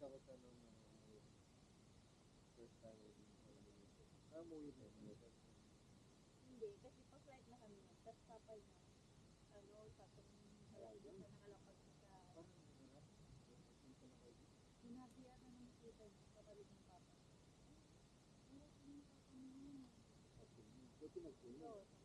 ako sa nung first time wedding sa Indonesia. Umuwi din. Hindi, kasi pa-flight na kami nun. Tapos papa niya, sa talaga sa nakalapag sa... Parang ano, nakita na kayo. Sinabi yata ng nakita niya, kapatid ng papa. Wala ko yung papa mo yun. Buti nagpuno. Oo,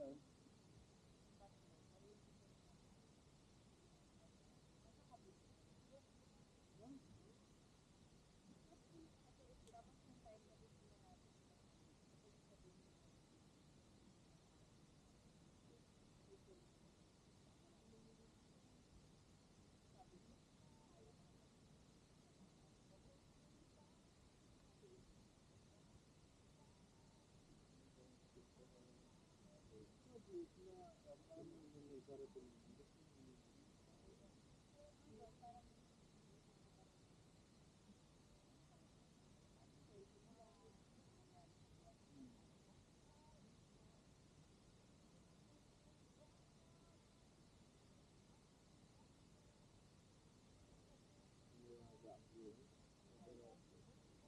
Yan.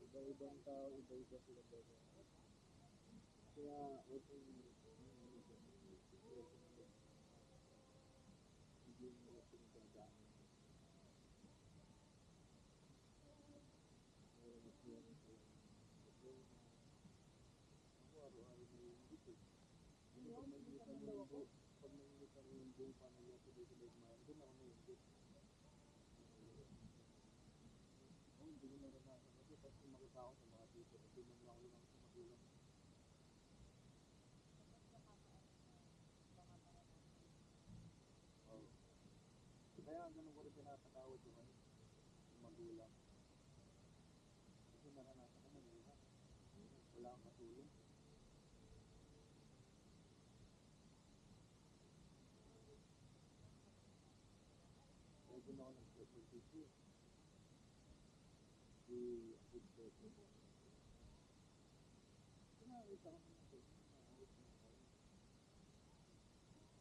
Iba-ibang tao, iba-iba sila dito. Kaya, huwag kong hindi mo pinagdadaan. Ako araw-araw na yung dito. Pag nakikita mo yung buong pamilya ko dito na kumain, doon ako na yung dito. Hindi ko naranasan kasi pag sumakita ako sa mga dito, hindi man lang ako lang sa magulang. Kaya ganun ko rin pinapatawad yung magulang. Kasi naranasan ko mahirap. Wala akong matulong. Kaya doon ako nag-PPC. Di good person. Pinakita ko naman ito.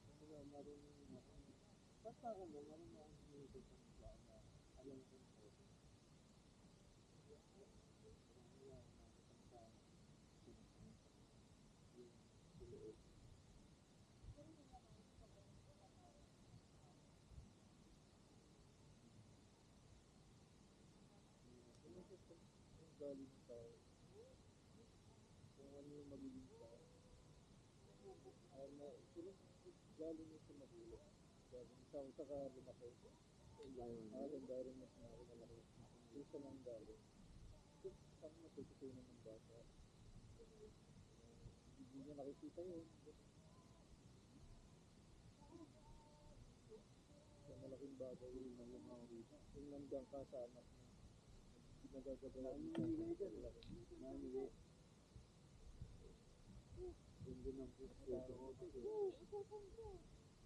Kasi marunong ako. Basta ako mo, marunong akong sinigit ang mga na alam ko yung photo. Wala akong nakakita yung sulood. Yung galing ng tao. Kung ano yung magiging tao. Galing yung sa magulang. Galing sa saka lumaki. Environment na ako malaki. Isa lang galing. Saan matututunan ng bata? Hindi niya nakikita yun. Sa malaking bagay yun na yung yung nandiyan ka sa anak mo. Hindi nagagabayan. Nanginigay dyan. Nanginigay. Yung din ang puso ko.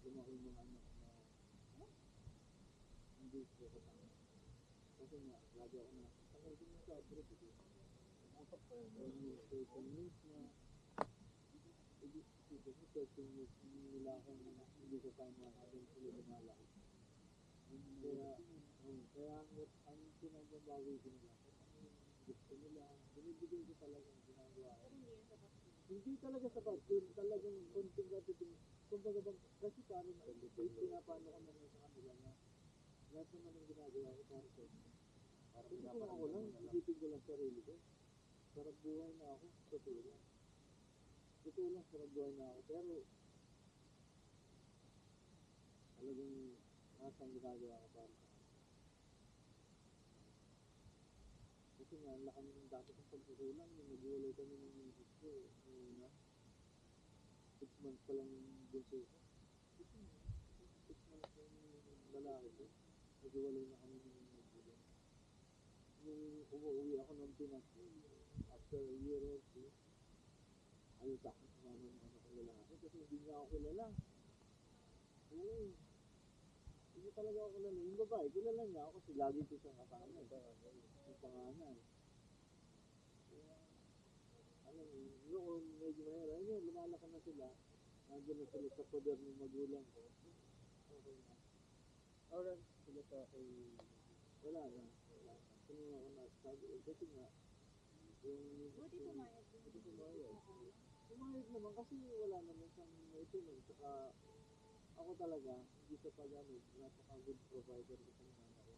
Lumaki mga anak na hindi ko kasama. Kasi nga, lagi ako na takay din yung sa abroad. Yung 13 years na ibig ko 13 years nila akong hindi kasama habang sila lumalaki. Kaya ang pinagbabawi ko nila, gusto nila, binibigay ko talaga ang ginagawa. Hindi talaga sapat, talagang konting gatitin. Kumbaga bang, kasi parang pinapano ko naman sa kanila na lahat naman ang ginagawa ko para sa inyo. Hindi ko ako lang, isipin ko lang sarili ko. Sarap buhay na ako, totoo lang. Totoo lang, sarap buhay na ako. Pero, talagang nasa ang ginagawa ko para sa kanila. Kasi nga, ang laki ng dati kong pagkukulang, yung nag-iwalay kami ng misis ko, una. months pa lang yung bunso ko. 6 months yung lalaki ko. Naghiwalay na kami ng magulang. Nung umuwi ako ng Pinas, after a year or two, ayaw sa akin sumama ng anak ko lalaki kasi hindi niya ako kilala. Oo. Hindi talaga ako kilala. Yung babae, kilala niya ako kasi lagi ko siyang kasama. Yung pangalan. Kaya, alam mo, noon medyo mahirap. Ngayon, lumalaki na sila. Nandiyan na sila sa poder ng magulang ko. Okay na. Alright, sila sa kay... Wala na. Wala na. Kung ako nasabi, kasi nga, yung... Buti pumayag din. Buti pumayag. Pumayag naman kasi wala naman siyang naitulong. Saka ako talaga, hindi sa pag-ano, napaka-good provider ko sa mga anak ko.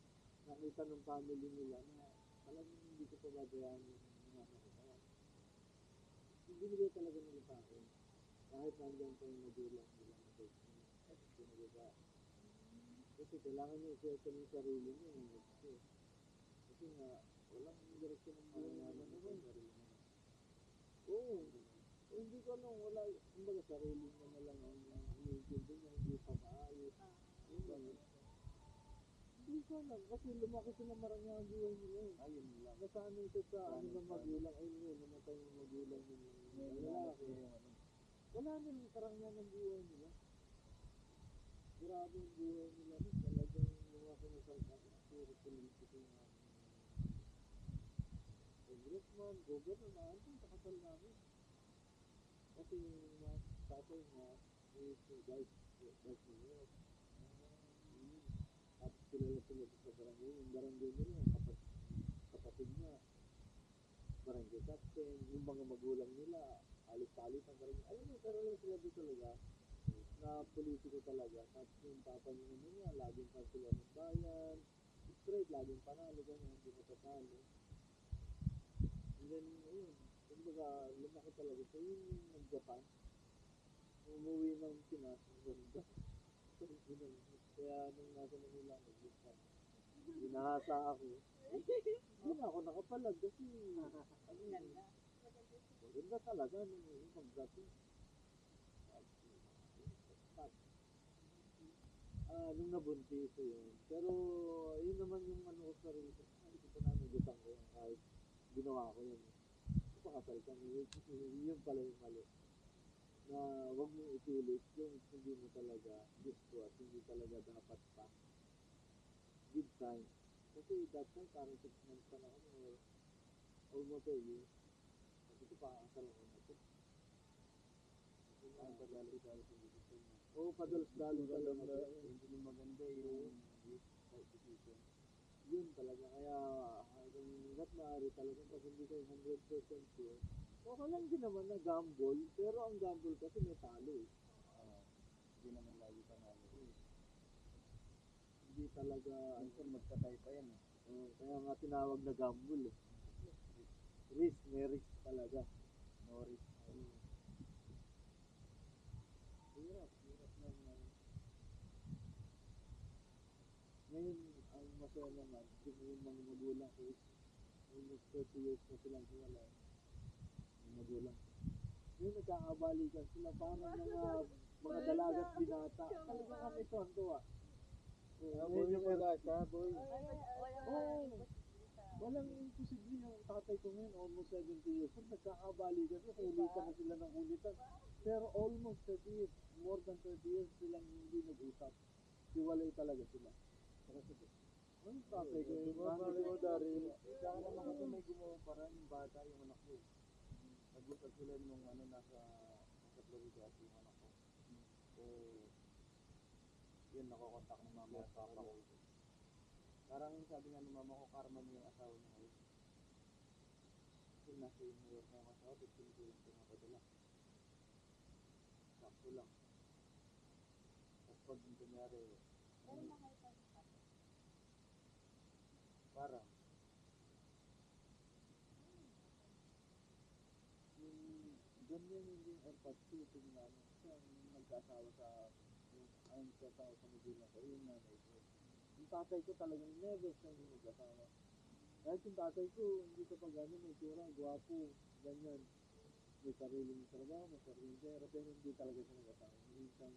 Nakita ng family nila na talagang hindi ko pababayaan yung mga anak ko. Kaya, binigay talaga nila sa akin. Kahit nandiyan pa yung magulang nila na pinagaga. Kasi kailangan niya i-settle yung sarili niya. Kasi nga, walang direksyon ng buhay naman naman. Oo. Hindi ko alam, wala, kumbaga sarili niya na lang ang iniintindi niya, hindi pa maayos. Yun ba yun? Hindi ko alam, kasi lumaki sila marami ang buhay nila eh. Ayun lang. Nasanay siya sa ano ng magulang, ayun yun, namatay yung magulang nila. Wala nang karangyaan ng buhay nila. Grabe yung buhay nila. Talagang mga sinasalta. Puro politiko yung congressman, governor, naandun sa kasal namin. Kasi yung tatay niya is vice mayor. Tapos kilala sila sa barangay. Yung barangay nila, yung kapatid niya, barangay captain, yung mga magulang nila, alis-alis ang barangay. Ayun mo, pero lang sila doon talaga na politiko talaga. Tapos yung papa niya naman niya, laging pa sila ng bayan, straight, laging panalo, ganyan, hindi matatalo. And then, ayun, kumbaga, lumaki talaga. So, yun yung nag-Japan. Umuwi ng Pinas, ang ganda. Kaya nung nasa Manila, nag-Japan. Binahasa ako. Hindi na ako nakapalag kasi, ano yun, maganda talaga nung mag-dating. Nung nabuntis ko yun. Pero, yun naman yung ano ko sa sarili ko. Hindi ko pa nanagutan ko yun kahit ginawa ko yun. Pakasal kami. Yun pala yung mali. Na wag mong ipilit yung hindi mo talaga gusto at hindi talaga dapat pa. Good time. Kasi that time parang 6 months pa na kami or almost a year. Kasi ko pakakasal ko na ito. Ang padalos-dalos yung decision mo. Oo, padalos-dalos talaga. Hindi mo maganda yung decision. Yun talaga. Kaya hanggat maaari talaga pag hindi kayo 100% sure, okay lang din naman na gamble. Pero ang gamble kasi may talo eh. Hindi naman lagi panalo. Hindi talaga, Minsan magkatay pa yan eh. kaya nga tinawag na gamble eh. Risk, may risk talaga. No risk. Hirap naman. Ngayon, ang masaya naman, yung mga magulang ko is almost 30 years na silang hiwalay. Yung magulang ko. Ngayon, nagkakabalikan sila parang mga dalagat binata. Talaga kami tuwa. Boy, yung mag-asa, boy. Oo. Walang imposible yung tatay ko ngayon, almost 70 years. Pag nagkakabalikan sila, kulitan na sila ng kulitan. Pero almost 30 years, more than 30 years silang hindi nag-usap. Hiwalay talaga sila. Anong tatay ko yung Bumabalik mo, Daryl. Saka naman kasi may gumawa pa rin yung bata, yung anak ko. Nag-usap sila nung nasa Florida yung anak ko. So, yun, nakokontak ng mama at papa ko. Parang sabi nga ng mama ko, karma niya yung asawa niya ngayon. Kasi nasa New York na yung asawa, 15 ko lang pinapadala. Sakto lang. Tapos pag kunyari, Pero mahal pa rin pa. parang, yung ganyan yung empathy kung ano siya yung nagkasawa sa ang nagkasawa sa magulang ko yung nanay ko. Yung tatay ko talagang never siya yung nagkasawa. Kahit yung tatay ko hindi ka pa gano'n may tura, gwapo, ganyan. may sariling trabaho, may sariling pera, pero hindi talaga siya nag-asawa. Hindi siya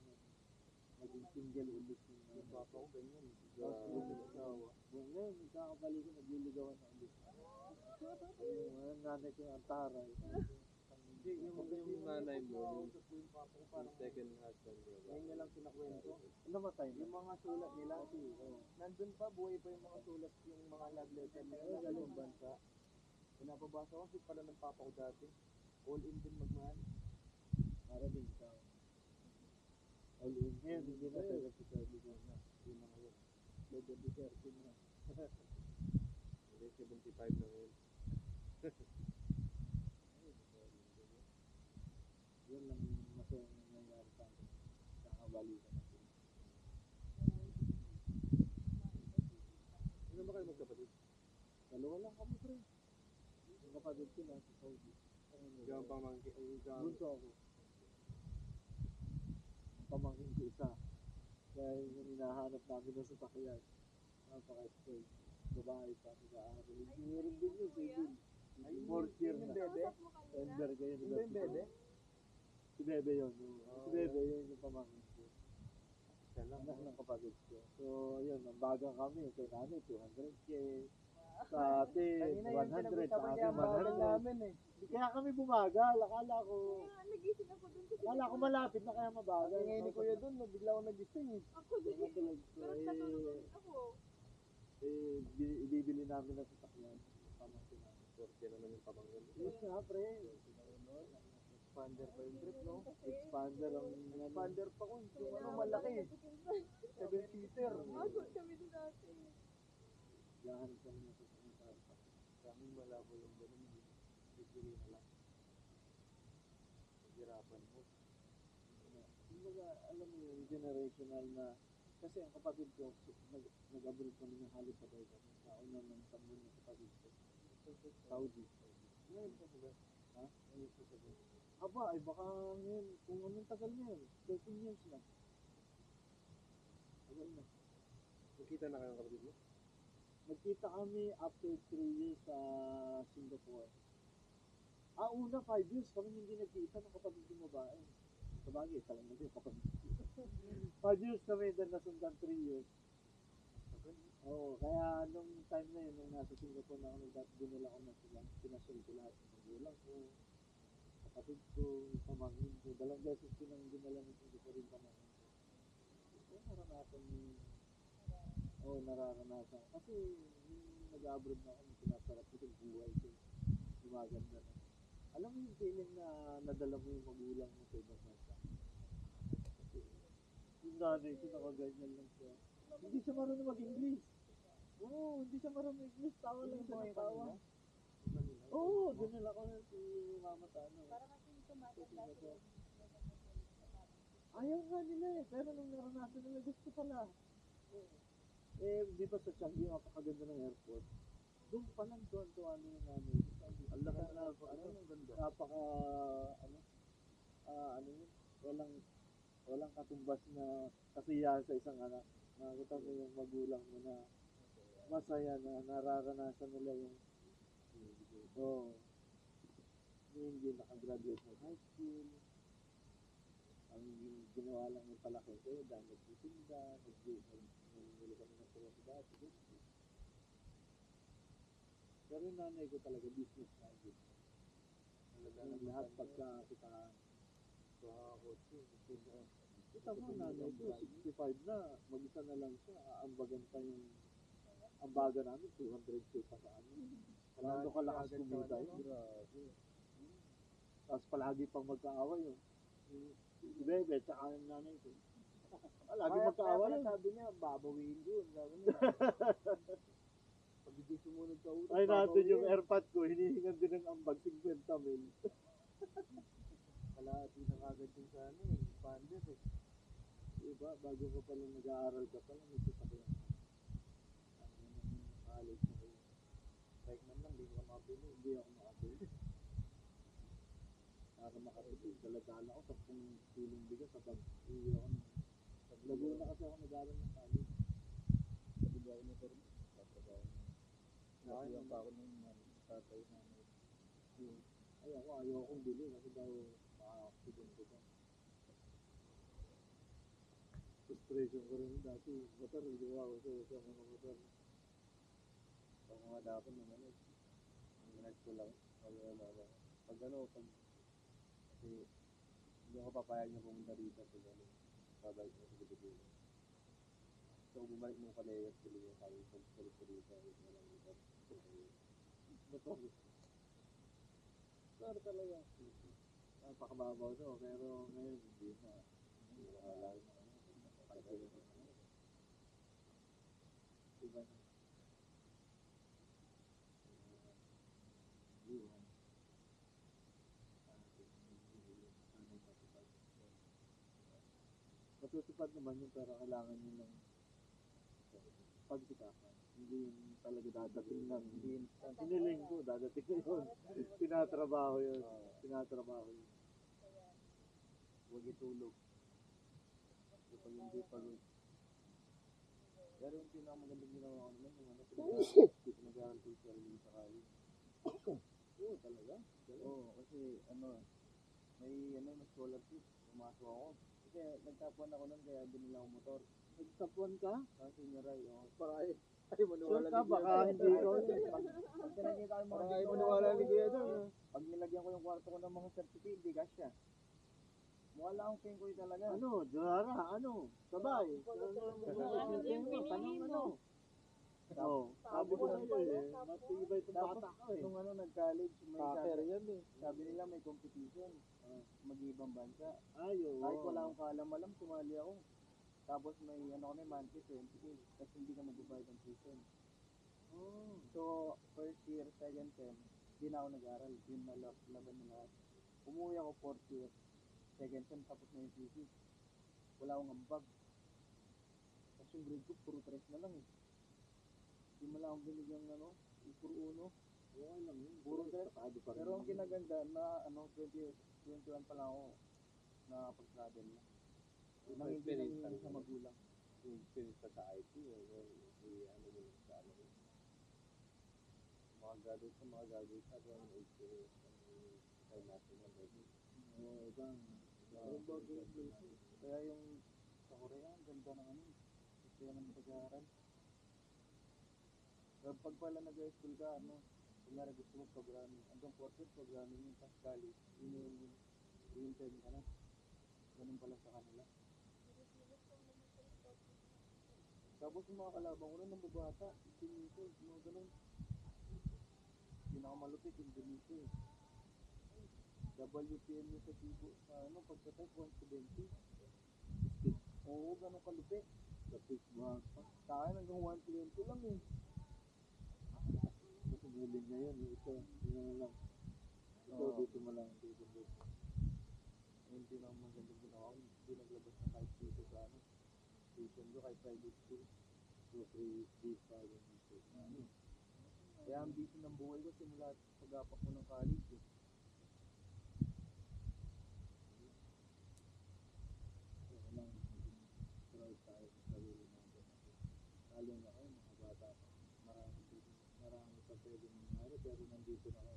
naging single ulit yung Yung papa ko ganyan. Tapos Nag-asawa. ngayon, nagkakabalik ko, nagliligawan na ulit. Yung nanay ko yung antaray. Hindi, yung nanay mo, yung papa ko parang second husband niya. Ngayon niya lang kinakwento. Namatay na. Yung mga sulat nila, nandun pa, buhay pa yung mga sulat, yung mga love letter nila sa ibang bansa. Pinapabasa ko kasi pala ng papa ko dati. All in din magmahal. Para din sa all in. Ngayon, hindi na sa representative na. Yun na ngayon. Medyo deserting na. Hindi, 75 na ngayon. Yun lang yung masayang nangyayari sa akin. Nakabalikan natin. Ano ba kayo magkapatid? Dalawa lang kami, pre. Yung kapatid ko na sa Saudi. Gawang pamangkin. Bunso ako. Ang pamangkin ko isa. Kaya yung hinahanap namin na sasakyan. Napaka-spoil. Babae pa, nag-aaral. Engineering din yun, civil. Fourth year na. Kausap mo kanina? Ender kayo. Yung ba yung bebe? Si Bebe yun. Si Bebe yun yung pamangkin ko. Siya lang. Anak ng kapatid ko. So, yun, ang bagang kami. Kay nanay, 200K. Sa atin, 100. Sa akin, 100. namin eh. Kaya kami bumagal. Akala ko, Kaya nagising ako dun kasi akala ko malapit na kaya mabagal. Ngayon ni Kuya dun, bigla ako nagising eh. ako din. Matulog ko. Pero natulog din ako. Ibibili namin ng sasakyan. Pamangkin namin. Porque naman yung pamangkin. Yes nga, pre. Expander pa yung trip, no? Expander ang Expander pa ko. Yung ano, malaki. 7-seater. Ako kami din dati. Gahanap kami ng sasakyan para sa Kami malabo yung ganun. Bibili na lang. Naghirapan mo. Kumbaga, alam mo yung generational na, kasi ang kapatid ko, nag-abroad kami ng halos sabay kami. Nauna ng tambun ng kapatid ko. Saudi. Ngayon pa ba? Ha? Ngayon pa ba? Aba, ay baka ngayon, kung anong tagal na yun, 13 years na. Tagal na. Nakita na kayong kapatid mo? Nagkita kami after 3 years sa Singapore. Una 5 years kami hindi nagkita ng kapatid kong babae. Sabagay, isa lang natin kapatid. 5 years kami, then nasundan 3 years. Oo, kaya nung time na yun, nung nasa Singapore na ako, dinala ko na sila. Pinasyal ko lahat ng magulang ko, kapatid ko, pamangkin ko. 2 beses ko nang dinala ng Singapore rin pamangkin ko. So, naranasan mo. Oo, nararanasan. Kasi yung nag-abroad na ako, pinasarap ko yung buhay ko. Gumaganda na. Alam mo yung feeling na nadala mo yung magulang mo sa ibang bansa. Kasi yung nanay ko nakaganyan lang siya. Hindi siya marunong mag-English. Oo, hindi siya marunong mag-English. Tawa lang siya ng tawa. Oo, dinala ko na si mama sa ano. Para kasi tumatanda sila. Ayaw nga nila eh. Pero nung naranasan nila, gusto pala. Di ba sa Changi, napakaganda ng airport. Doon pa lang tuwan-tuwa na yung nanay. Ang laki na, napaka, ano yun, walang katumbas na kasiyahan sa isang anak. Nakakita mo yung magulang mo na masaya na nararanasan nila yung hindi nakagraduate ng high school. Ang ginawa lang yung palaki ko dahil nagtitinda, nagmuli kami ng tuwa sa dati. Pero yung nanay ko talaga business minded. Yung lahat pagkakitaan. Kita mo, nanay ko, 65 na, mag-isa na lang siya, aambagan pa yung ambaga namin, 200K pa sa amin. Lalo kalakas kumita yun. Tapos palagi pang magkaaway yun. Si Bebe, tsaka yung nanay ko. Palagi magkaaway yun. Sabi niya, babawiin yun. Sabi niya. Pag hindi sumunod sa utak, Ay natin yung airpod ko, hinihingan din ng ambag, 50 mil. Kalahati na kagad yung sa ano eh, expander eh. Diba, bago ka pala nag-aaral ka pala, may sasakyan ka. College na kayo. Bike man lang, di ko makabili. Hindi ako makabili. Para makatipid, dala-dala ko, 10 kilong bigas sa pag-uwi ako. Laguna kasi ako nag-aaral ng college. Sabi ako na pero, tatrabaho. Nakayan pa ako ng tatay namin. Ayaw kong bili kasi daw makaka-accident ko pa. Frustration ko rin dati. Motor, hindi ako sa mga motor. Ako nga dapat naman ang night ko lang. Pag kasi hindi ako papayag na pumunta dito pag babalik mo sa Pilipinas. So, bumalik mo pala yung Pilipinas, sabi ko, pagsalit ko dito, walang motor. Motor. Motor talaga. Napakababaw to, pero ngayon hindi na. Wala na. Iba na. Iwan. Matutupad naman yun, pero kailangan nyo ng pagsikapan. Hindi yun talaga dadating lang. Hiniling ko, dadating yun. Tinatrabaho yun. Tinatrabaho yun. Huwag itulog. Kapag hindi pagod. Pero yung pinakamagandang ginawa ko naman, yung pinag-aaral ko sa sarili sa kali. Oo, talaga? Oo, kasi may scholarship. Pumasok ako. Kasi nagtapuan ako nun, kaya binila ako motor. Nagtapuan ka? Sa senior high, oo. Para ay Sure ka, baka hindi ikaw yun. Pag pinakita ko yung mga Para ay dito, maniwala ni Kuya doon. pag nilagyan ko yung kwarto ko ng mga certificate, di kasya. Mukha lang akong pengoy talaga. Ano, Dara, ano, sabay. Ano yung pinili mo? Oo, sabi ko sa'yo eh, matibay itong bata ko eh. Nung nag-college, may Kaper yan eh. sabi nila may competition. Mag-ibang bansa. Ay, oo. Kahit wala akong kaalam-alam, sumali ako. Tapos may kami monthly 20K. Tapos hindi ka magbabayad ng tuition. Oh. So, first year, second sem, hindi na ako nag-aral. Yun na laban na lahat. Umuwi ako fourth year, second sem, tapos na yung thesis. Wala akong ambag. Tapos yung grade ko, puro 3 na lang eh. Hindi mo lang akong binigyan puro 1. Okay lang yun. Puro 3. Sakado pa rin. Pero ang kinaganda na 21 pa lang ako nakapag-travel na. Nang hindi nangyayari sa magulang. Yung experience sa IT o ano mo sa ano. Mga graduate sa kung ano experience sa natin na baby. Oo, ibang. Kaya yung sa Korea, ang ganda ng gusto naman pag-aaral. Pero pag pala nag-school ka, kunyari gusto mo programming, hanggang 4 years programming yung Pascali, yun yung intern ka na. Ganun pala sa kanila. Tapos yung mga kalabang ko na bata, Indonesia, mga ganun. Pinakamalupit, Indonesia eh. WPM yung sa Cebu, pagka-type 170. Oo, ganun kalupit. Tapos ba? Sa akin hanggang 120 lang eh. Kasi muling ngayon, ito, yun na lang. Ito, dito mo lang, dito. Hindi na magandang ginawa ko. Hindi naglabas na kahit dito sa tuition ko, kahit private school. So, free pa rin dito. Kaya ang busy ng buhay ko simula pag-apak mo ng college eh. So, kailangan proud tayo sa sarili natin. Lalo na kayo, mga bata pa. Marami pa pwede mangyari, pero nandito na ako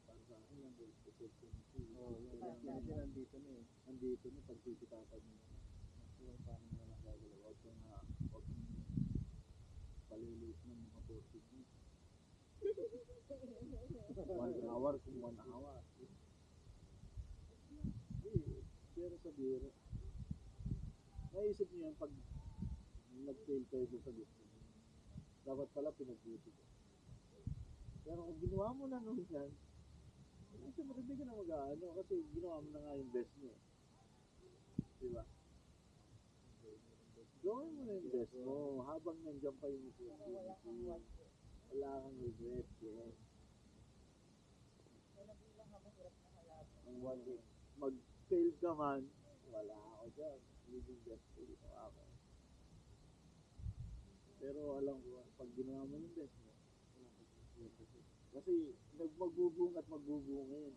para sa akin lang, opportunity. Oo, kasi nandito na eh. Nandito na, pagsisikatan mo na. Kung paano mo na gagalaw, huwag kang palilis ng mga 40 minutes. 1 hour kung 1 hour. Pero sa biro, naisip niyo yan pag nag-fail kayo sa gusto niyo. Dapat pala pinag-duty ko. Pero kung ginawa mo na nung yan, siyempre hindi ka na mag-ano kasi ginawa mo na nga yung best mo. Diba? Gawin mo na yung best mo habang nandiyan pa yung opportunity. Wala kang regret. Yes. Mag-fail ka man, wala ako dyan. Living best ko dito ako. Pero alam ko, pag ginawa mo yung best mo, kasi magbubunga at magbubunga yun.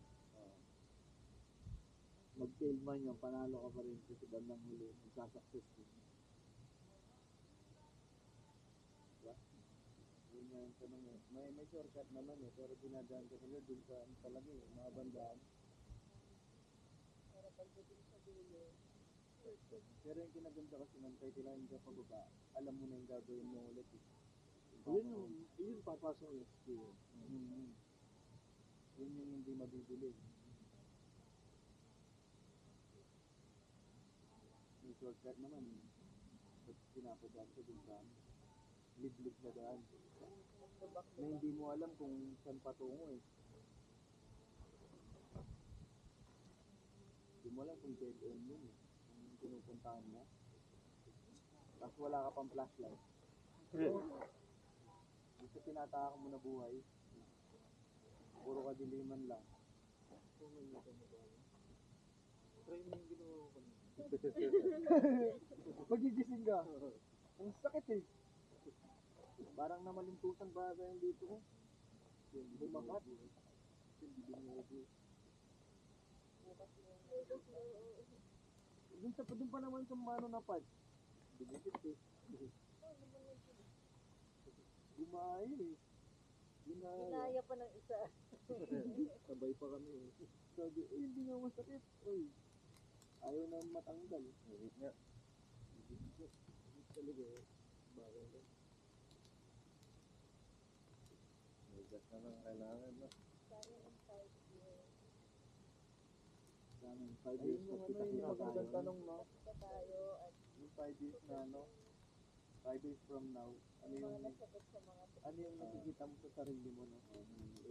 Mag-fail man yan, panalo ka pa rin kasi bandang huli, magsasuccess din. Diba? Yun yan. tanong eh. May shortcut naman eh, pero dinadaan ka nila dun sa ano talaga eh, mga bandaan. Para pagdating sa dulo, Pero yung kinaganda kasi man, kahit kailangan ka pababa, alam mo na yung gagawin mo ulit eh. Yun papasok yung experience. Mm. Yun yung hindi mabibili. Yung shortcut naman, ba't pinapadaan ka dun sa liblib na daan. Na hindi mo alam kung saan patungo eh. Hindi mo alam kung dead end yun eh. Kung pinupuntahan mo. Tapos wala ka pang flashlight. Gusto tinataka mo na buhay. Puro kadiliman lang. Try mo yung ginawa ko kanina. Magigising ka. Ang sakit eh. Parang namalintusan ba yung dito ko? Bumakat. Dun pa naman sa mano na pad. Dumikit eh. Gumayo eh. ginaya pa ng isa. Sabay pa kami eh. Sabi, hindi nga masakit. Uy, ayaw na matanggal. Wait nga. Talaga eh. Bakit eh? May gas na lang kailangan no? Sana ng 5 years. Sana 5 years Ayun yung na ano, yung magandang tanong no? Kita tayo at Yung 5 years na ano, 5 years from now, ano mga yung nasagot sa mga nakikita mo sa sarili mo no?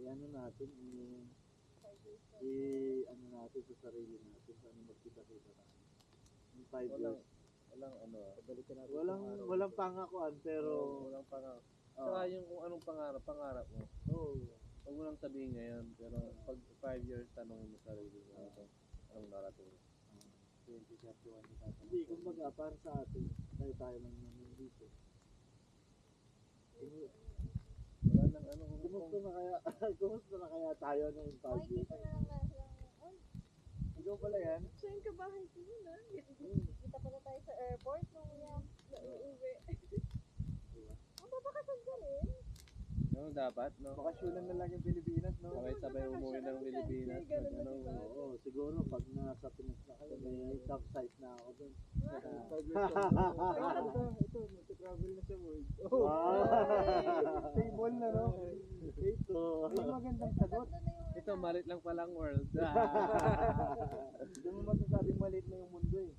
Ano natin, 5 years na ano natin sa sarili natin, paano magkita-kita tayo. Yung 5 Walang, years. walang ano Balikan natin walang pangakuan, pero walang pangarap. Oo. Saka yung kung anong pangarap mo, Oo. huwag mo lang sabihin ngayon, pero pag 5 years, tanongin mo sarili mo, anong narating mo. 2031 yung tatanong. Hindi, kumbaga, para sa atin, tayo lang naman dito. Wala nang ano, Kumusta na kaya, kumusta na kaya tayo na yung 5 years? makikita na lang lang. ikaw pala yan. So yung kabahay ko yun ah. Kita pala tayo sa airport nung uuwi. Ang babakasal ka rin? No, dapat, no? Bakasyonan na lang yung Pilipinas, no? Sabay-sabay umuwi ng Pilipinas. Ganun na Ano, diba? Oo, siguro pag nasa Pinas na kayo, may campsite na ako dun. 5 years from now. Ito, mag-travel na sa world. Wow! Stable na, no? Ito. May magandang sagot. Tatlo na yung Ito, malit lang palang world. Hindi mo masasabing malit na yung mundo eh.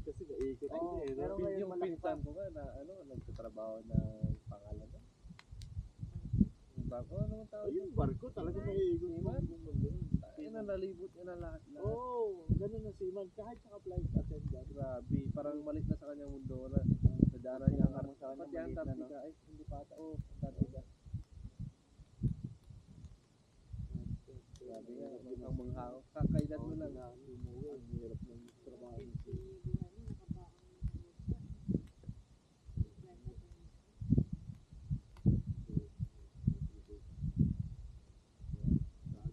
Kasi naikot Oo, ko eh. pero no? ngayon Yung malaki pinsan ko nga na ano, nagtatrabaho ng pangalan na. Yung barko, ano ang tawag? Yung barko talaga naiikot mo. Ayun ang nalibot yun ang lahat. Oo, ganun na si Man. Kahit naka-flight attendant. Grabe, parang malit na sa kanyang mundo na nadaanan niya ang ano. Pati Antarctica, ay hindi pa ata. Oo, Antarctica. Grabe nga, ang mga kakailan mo lang. Ang hirap ng trabaho.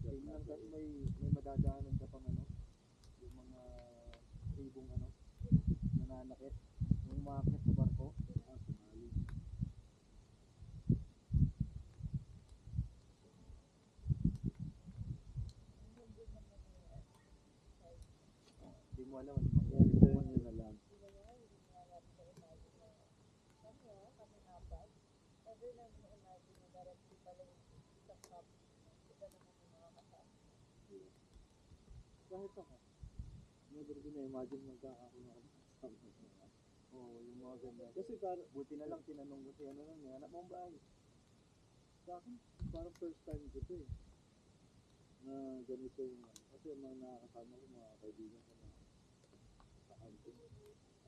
Tingnan ka, may madadaanan ka pang ano, yung mga tribong ano, nananakit, yung umakit sa barko. Sumali. Hindi mo alam ano mangyayari. Ganun yun na lang. kami apat. Ever na imagine na directly pala yung isang cup. Iba naman yung mga kasama. Kahit ako. Never ko na-imagine magkakaroon ako ng kasama. Oo, yung mga ganyan. Kasi parang, Buti na lang tinanong ko si ano nun, may anak mong bahay. sa akin, parang first time ko to eh. Na ganito yung ano. Kasi yung mga nakakasama ko, mga kaibigan ko na sa kanto.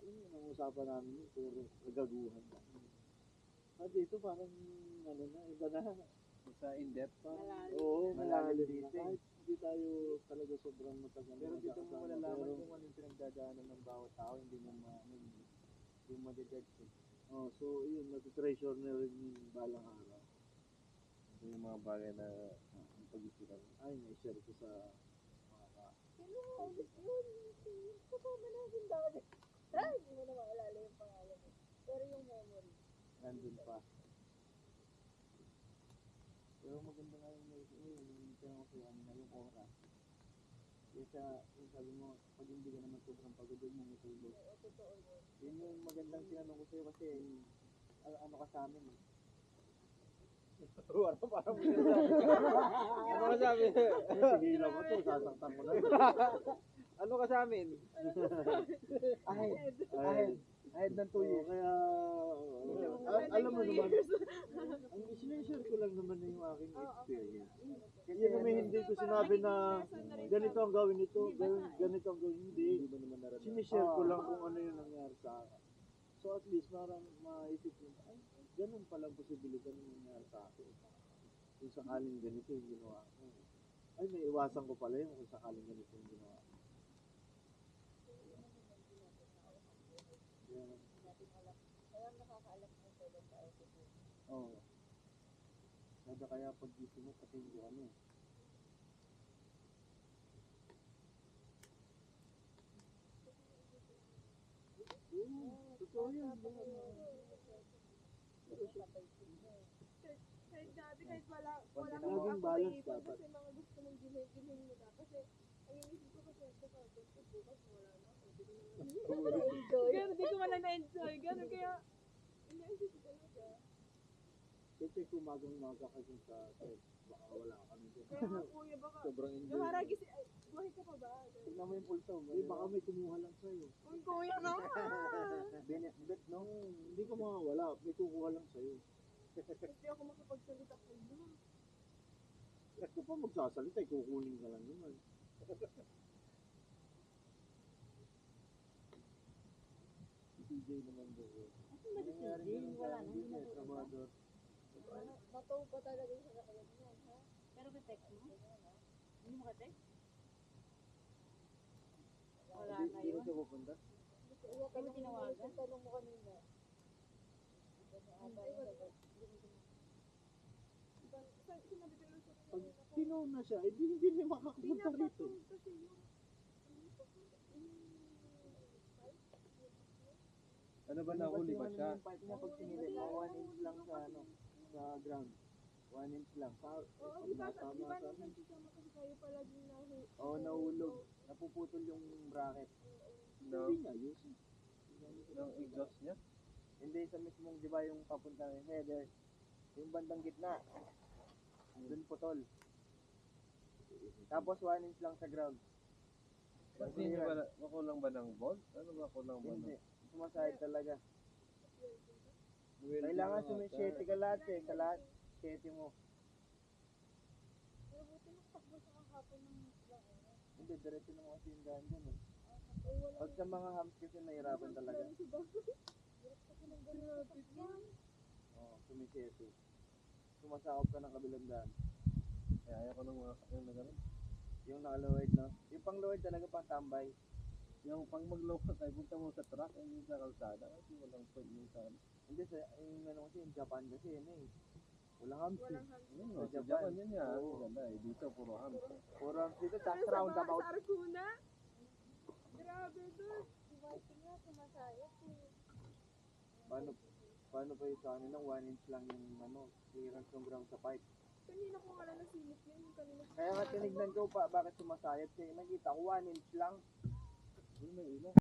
Alam mo, ang usapan namin yun, puro kagaguhan lang. At dito parang, ano na, iba na. Sa in-depth. Malalim. Oo, Malalim malalim dito na. eh. Kahit hindi tayo talaga sobrang matagal. Pero dito mo magkakasama, malalaman pero- kung ano yung pinagdadaanan ng bawat tao, hindi mo hindi mo ma-detect eh. Oh, so yun, matitreasure na rin yung balang araw. Ito yung mga bagay na ang pag-isipan mo. Ay, na-share ko sa mga Sino mo ulit yun? Kasama natin dati. Ay, hindi mo na maalala yung pangalan mo. Pero yung memory. Nandun pa. Pero maganda nga yung naisip mo, yung tinanong ko sa'yo kanina, yung oras. Kaya yung sabi mo, pag hindi ka naman sobrang pagod, huwag mong itulog. Oo, totoo yun. Yun yung magandang tinanong ko sa'yo kasi ano ka sa amin eh. Wala parang ano ka sa amin? Sigilan mo to, sasaktan ko na. Ano ka sa amin? Ahead ng 2 years. Kaya, alam mo naman, ang sinishare ko lang naman na yung aking experience. Kasi naman hindi ko sinabi na ganito ang gawin nito, ganito ang gawin, hindi. Sinishare ko lang kung ano yung nangyari sa akin. So at least marang maisip mo, ay, ganun palang posibilidad na nangyari sa akin. Kung sakaling ganito yung ginawa ko. Ay, may iwasan ko pala yung kung sakaling ganito yung ginawa ko. Yeah. Kaya nakakaalam mo kailan tayo siguro. Oo. Sada kaya pag gising mo, pati yung ano. Totoo yan. Kahit dati, kahit wala Laging mo ako balance iipon dapat. kasi mga gusto mong gilhin mo na. Kasi, ang inisip ko kasi, bukas wala na. Pero di ko wala na-enjoy. Ganun kaya, iniisip ko talaga. Kasi kumagang-maga kasi sa test, baka wala kami dyan. Kaya nga, kuya, baka, Sobrang enjoy. yung haragi si, ay, buhay ka pa ba? Tignan mo yung pulso. Hindi, baka may kumuha lang sa'yo. Uy, kuya na! Bet, no? Hindi ka makawala. May kukuha lang sa'yo. Kasi ako makapagsalita ko doon. Ba't ka pa magsasalita? Kukunin ka lang naman. CJ naman doon. Asan ba si CJ? Wala na, hindi na doon. Trabador. Mataw pa talaga yung sasakyan niyan, ha? Pero may text mo? Hindi mo ka-text? Wala na Hindi yun. siya pupunta. Hindi mo tinawagan? Tanong mo kanina. Sinabi ko lang sa Pag tinaw na siya, hindi na makakapunta rito. kasi yung, Ano ba nahuli ba siya? Yung part niya pag sinilip mo, 1 inch lang sa ano, sa ground. 1 inch lang. oo, di ba nung nagsasama kasi kayo palaging Oo, nahulog. Napuputol yung bracket. Hindi niya, yun. Yung exhaust niya? Hindi, sa mismong, di ba yung papunta ng header, yung bandang gitna, dun putol. Tapos 1 inch lang sa ground. Kasi hindi ba, makulang ba ng bolt? Ano ba kulang ba Hindi, ng... sumasahid talaga. Kailangan sumisyete ka lahat eh, sa lahat, syete mo. Pero buti nagtakbo sa kahapon ng lang. Hindi, diretso naman kasi yung daan dyan eh. Pag sa mga hams kasi nahirapan talaga. Oo, sumisyete. Sumasakop ka ng kabilang daan. Kaya ayaw ko ng mga yung na gano'n. Yung naka-lowered, no? Yung pang-lowered talaga pang tambay. Yung pang mag-low tayo, punta mo sa truck, hindi sa kalsada. Kasi walang point yung sa ano. Hindi, sa, yung ano kasi, yung Japan kasi yun eh. Walang hams eh. Yun, Sa sa Japan. Japan yun yan. Oo. Ang ganda eh. Dito, puro hams. Puro hams dito, tapos Sa roundabout. Arcuna? Grabe doon. Si Martin nga, sumasayot eh. Paano pa yung sa kanila, 1 inch lang yung ano, clearance ng ground sa pipe. Kanina ko nga lang nasilip yun. Yung kanina. Kaya nga tinignan ko pa, bakit sumasayat kasi nakita ko 1 inch lang.